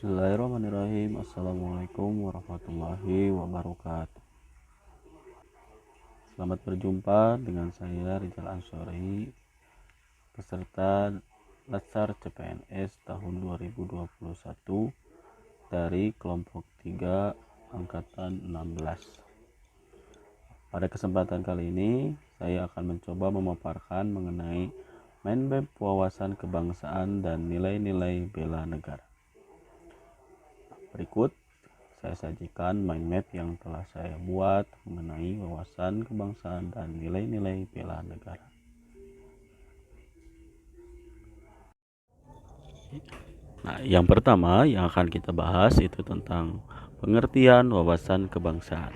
Bismillahirrahmanirrahim. Assalamualaikum warahmatullahi wabarakatuh. Selamat berjumpa dengan saya Rizal Ansori, peserta Latsar CPNS tahun 2021 dari kelompok 3 angkatan 16. Pada kesempatan kali ini saya akan mencoba memaparkan mengenai mind map wawasan kebangsaan dan nilai-nilai bela negara. Berikut saya sajikan mind map yang telah saya buat mengenai wawasan kebangsaan dan nilai-nilai bela negara. Nah, yang pertama yang akan kita bahas itu tentang pengertian wawasan kebangsaan.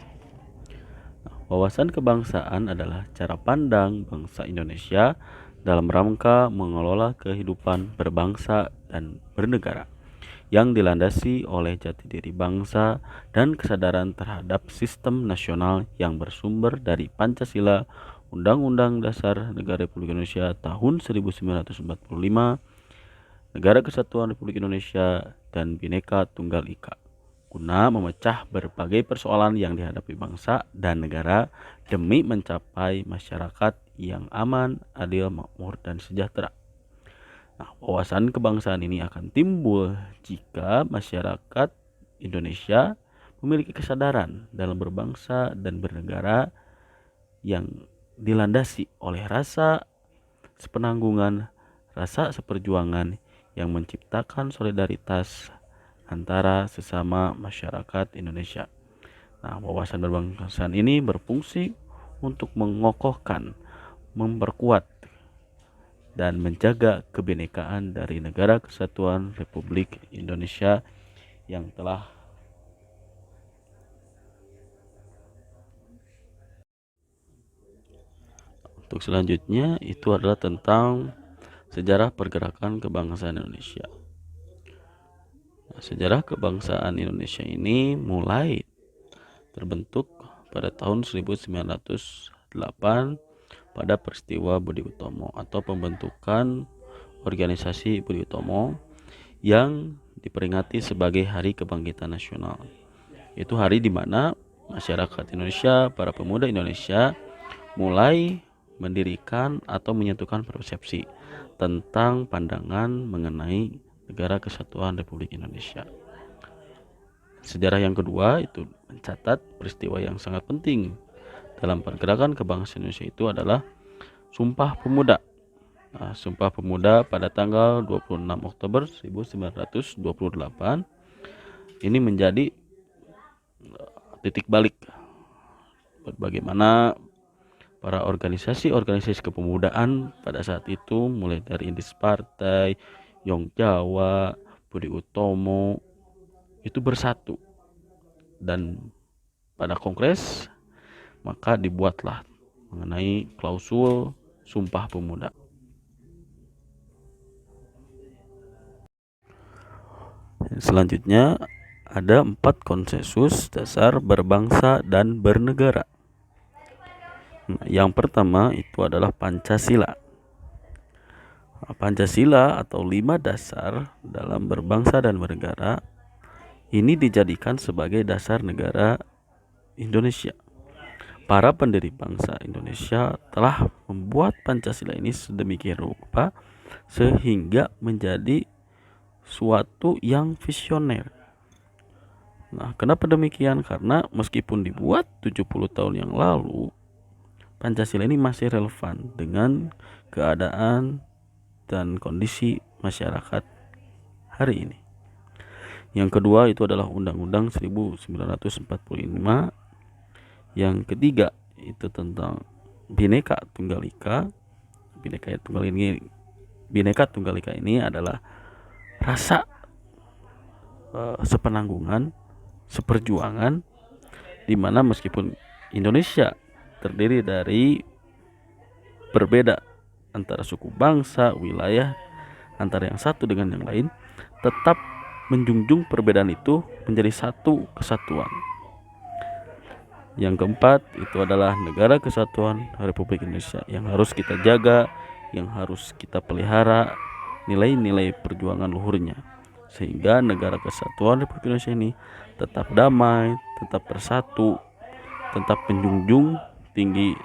Wawasan kebangsaan adalah cara pandang bangsa Indonesia dalam rangka mengelola kehidupan berbangsa dan bernegara yang dilandasi oleh jati diri bangsa dan kesadaran terhadap sistem nasional yang bersumber dari Pancasila, Undang-Undang Dasar Negara Republik Indonesia tahun 1945, Negara Kesatuan Republik Indonesia, dan Bhinneka Tunggal Ika, guna memecah berbagai persoalan yang dihadapi bangsa dan negara demi mencapai masyarakat yang aman, adil, makmur, dan sejahtera. Nah, wawasan kebangsaan ini akan timbul jika masyarakat Indonesia memiliki kesadaran dalam berbangsa dan bernegara yang dilandasi oleh rasa sepenanggungan, rasa seperjuangan yang menciptakan solidaritas antara sesama masyarakat Indonesia. Nah, wawasan berkebangsaan ini berfungsi untuk mengokohkan, memperkuat, dan menjaga kebinekaan dari Negara Kesatuan Republik Indonesia yang telah untuk selanjutnya itu adalah tentang sejarah pergerakan kebangsaan Indonesia. Nah, sejarah kebangsaan Indonesia ini mulai terbentuk pada tahun 1908 pada peristiwa Budi Utomo atau pembentukan organisasi Budi Utomo yang diperingati sebagai Hari Kebangkitan Nasional. Itu hari di mana masyarakat Indonesia, para pemuda Indonesia mulai mendirikan atau menyentuhkan persepsi tentang pandangan mengenai Negara Kesatuan Republik Indonesia. Sejarah yang kedua itu mencatat peristiwa yang sangat penting dalam pergerakan kebangsaan Indonesia itu adalah Sumpah Pemuda. Nah, Sumpah Pemuda pada tanggal 26 Oktober 1928 ini menjadi titik balik bagaimana para organisasi kepemudaan pada saat itu mulai dari Indis Partai, Yong Jawa, Budi Utomo itu bersatu, dan pada kongres maka dibuatlah mengenai klausul Sumpah Pemuda. Selanjutnya ada 4 konsensus dasar berbangsa dan bernegara. Yang pertama itu adalah Pancasila. Pancasila atau 5 dasar dalam berbangsa dan bernegara ini dijadikan sebagai dasar negara Indonesia. Para pendiri bangsa Indonesia telah membuat Pancasila ini sedemikian rupa sehingga menjadi suatu yang visioner. Nah, kenapa demikian? Karena meskipun dibuat 70 tahun yang lalu, Pancasila ini masih relevan dengan keadaan dan kondisi masyarakat hari ini. Yang kedua itu adalah Undang-Undang 1945. Yang ketiga itu tentang Bhinneka Tunggal Ika. Bhinneka Tunggal Ika ini adalah rasa sepenanggungan, seperjuangan, di mana meskipun Indonesia terdiri dari berbeda antara suku, bangsa, wilayah, antara yang satu dengan yang lain, tetap menjunjung perbedaan itu menjadi satu kesatuan. Yang keempat itu adalah Negara Kesatuan Republik Indonesia yang harus kita jaga, yang harus kita pelihara nilai-nilai perjuangan luhurnya. sehingga negara kesatuan Republik Indonesia ini tetap damai, tetap bersatu, tetap menjunjung tinggi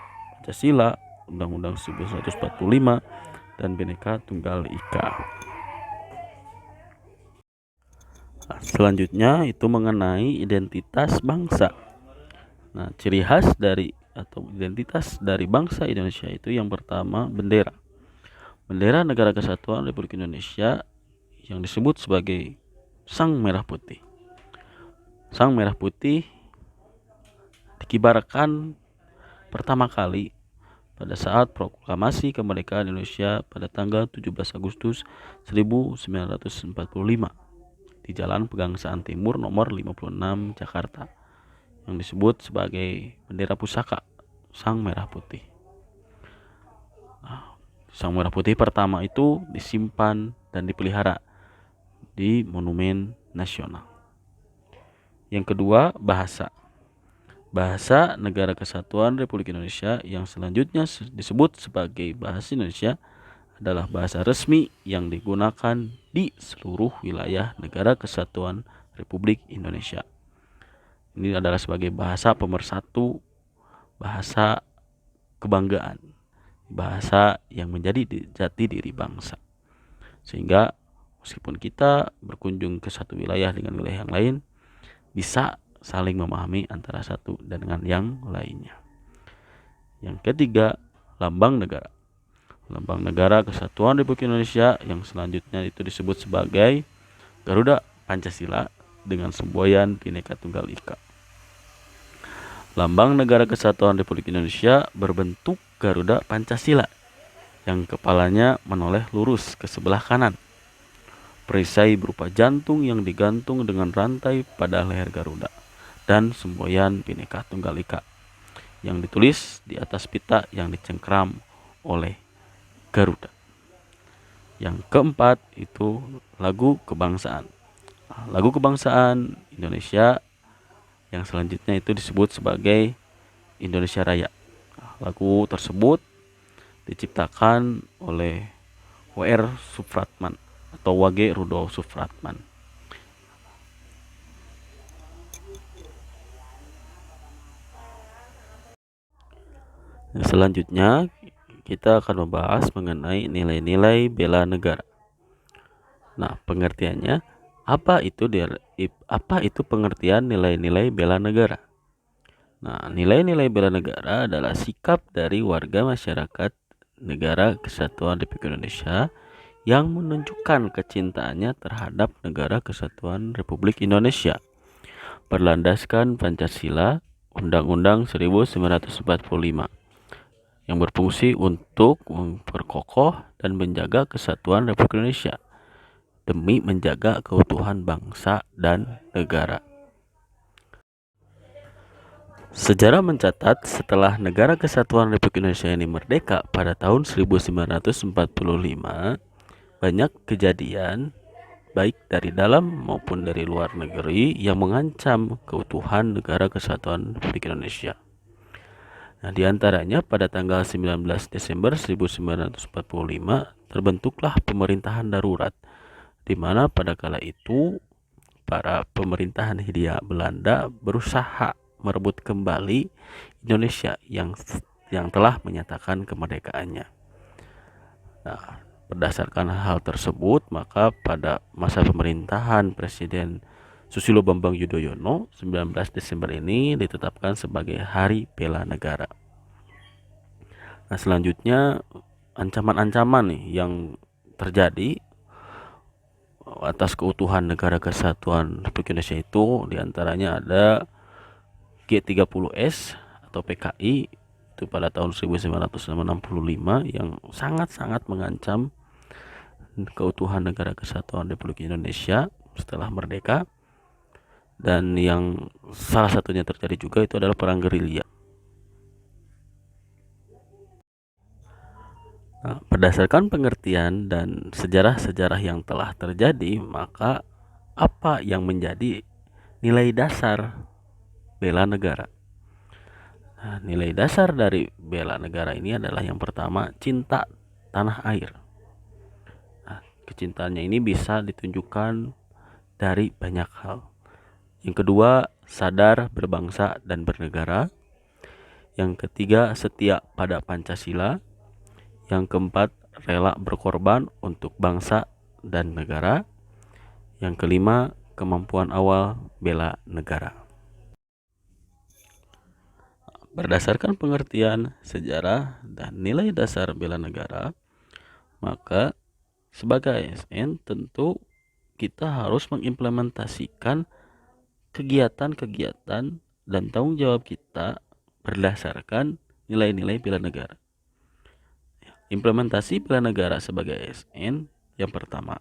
Pancasila, Undang-Undang 1945, dan Bhinneka Tunggal Ika. Nah, selanjutnya itu mengenai identitas bangsa. Nah, ciri khas dari atau identitas dari bangsa Indonesia itu yang pertama bendera. Bendera Negara Kesatuan Republik Indonesia yang disebut sebagai Sang Merah Putih. Sang Merah Putih dikibarkan pertama kali pada saat proklamasi kemerdekaan Indonesia pada tanggal 17 Agustus 1945 di Jalan Pegangsaan Timur nomor 56 Jakarta yang disebut sebagai bendera pusaka Sang Merah Putih. Nah, Sang Merah Putih pertama itu disimpan dan dipelihara di Monumen Nasional. Yang kedua, bahasa. Bahasa Negara Kesatuan Republik Indonesia yang selanjutnya disebut sebagai bahasa Indonesia adalah bahasa resmi yang digunakan di seluruh wilayah Negara Kesatuan Republik Indonesia. Ini adalah sebagai bahasa pemersatu, bahasa kebanggaan, bahasa yang menjadi jati diri bangsa. Sehingga meskipun kita berkunjung ke satu wilayah dengan wilayah yang lain, bisa saling memahami antara satu dan dengan yang lainnya. Yang ketiga, lambang negara. Lambang Negara Kesatuan Republik Indonesia yang selanjutnya itu disebut sebagai Garuda Pancasila dengan semboyan Bhinneka Tunggal Ika. Lambang Negara Kesatuan Republik Indonesia berbentuk Garuda Pancasila yang kepalanya menoleh lurus ke sebelah kanan. Perisai berupa jantung yang digantung dengan rantai pada leher Garuda dan semboyan Bhinneka Tunggal Ika yang ditulis di atas pita yang dicengkram oleh Garuda. Yang keempat itu lagu kebangsaan. Lagu kebangsaan Indonesia yang selanjutnya itu disebut sebagai Indonesia Raya. Lagu tersebut diciptakan oleh W.R. Supratman atau W.G. Rudolf Supratman. Selanjutnya kita akan membahas mengenai nilai-nilai bela negara. Nah, pengertiannya apa itu pengertian nilai-nilai bela negara? Nah, nilai-nilai bela negara adalah sikap dari warga masyarakat Negara Kesatuan Republik Indonesia yang menunjukkan kecintaannya terhadap Negara Kesatuan Republik Indonesia berlandaskan Pancasila, Undang-Undang 1945 yang berfungsi untuk memperkokoh dan menjaga kesatuan Republik Indonesia demi menjaga keutuhan bangsa dan negara. Sejarah mencatat setelah Negara Kesatuan Republik Indonesia ini merdeka pada tahun 1945, banyak kejadian baik dari dalam maupun dari luar negeri yang mengancam keutuhan Negara Kesatuan Republik Indonesia. Nah, diantaranya pada tanggal 19 Desember 1945 terbentuklah pemerintahan darurat, di mana pada kala itu para pemerintahan Hindia Belanda berusaha merebut kembali Indonesia yang telah menyatakan kemerdekaannya. Nah, berdasarkan hal tersebut, maka pada masa pemerintahan Presiden Susilo Bambang Yudhoyono, 19 Desember ini ditetapkan sebagai Hari Bela Negara. Nah, selanjutnya ancaman-ancaman nih yang terjadi atas keutuhan Negara Kesatuan Republik Indonesia itu diantaranya ada G30S atau PKI itu pada tahun 1965 yang sangat-sangat mengancam keutuhan Negara Kesatuan Republik Indonesia setelah merdeka. Dan yang salah satunya terjadi juga itu adalah perang gerilya. Nah, berdasarkan pengertian dan sejarah-sejarah yang telah terjadi, maka apa yang menjadi nilai dasar bela negara? Nah, nilai dasar dari bela negara ini adalah yang pertama, cinta tanah air. Nah, kecintaannya ini bisa ditunjukkan dari banyak hal. Yang kedua, sadar berbangsa dan bernegara. Yang ketiga, setia pada Pancasila. Yang keempat, rela berkorban untuk bangsa dan negara. Yang kelima, kemampuan awal bela negara. Berdasarkan pengertian sejarah dan nilai dasar bela negara, maka sebagai ASN tentu kita harus mengimplementasikan kegiatan-kegiatan dan tanggung jawab kita berdasarkan nilai-nilai bela negara. Implementasi bela negara sebagai ASN, yang pertama,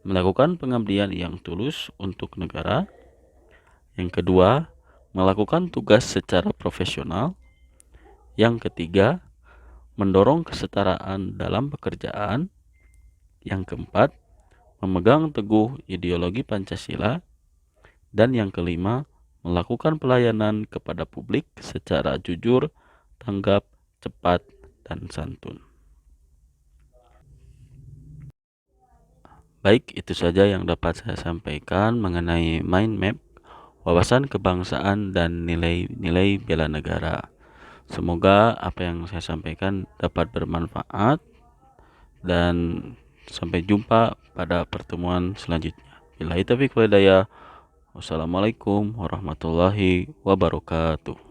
melakukan pengabdian yang tulus untuk negara. Yang kedua, melakukan tugas secara profesional. Yang ketiga, mendorong kesetaraan dalam pekerjaan. Yang keempat, memegang teguh ideologi Pancasila. Dan yang kelima, melakukan pelayanan kepada publik secara jujur, tanggap, cepat, dan santun. Baik, itu saja yang dapat saya sampaikan mengenai mind map, wawasan kebangsaan, dan nilai-nilai bela negara. Semoga apa yang saya sampaikan dapat bermanfaat, dan sampai jumpa pada pertemuan selanjutnya. Billahi taufiq wal hidayah. Wassalamualaikum warahmatullahi wabarakatuh.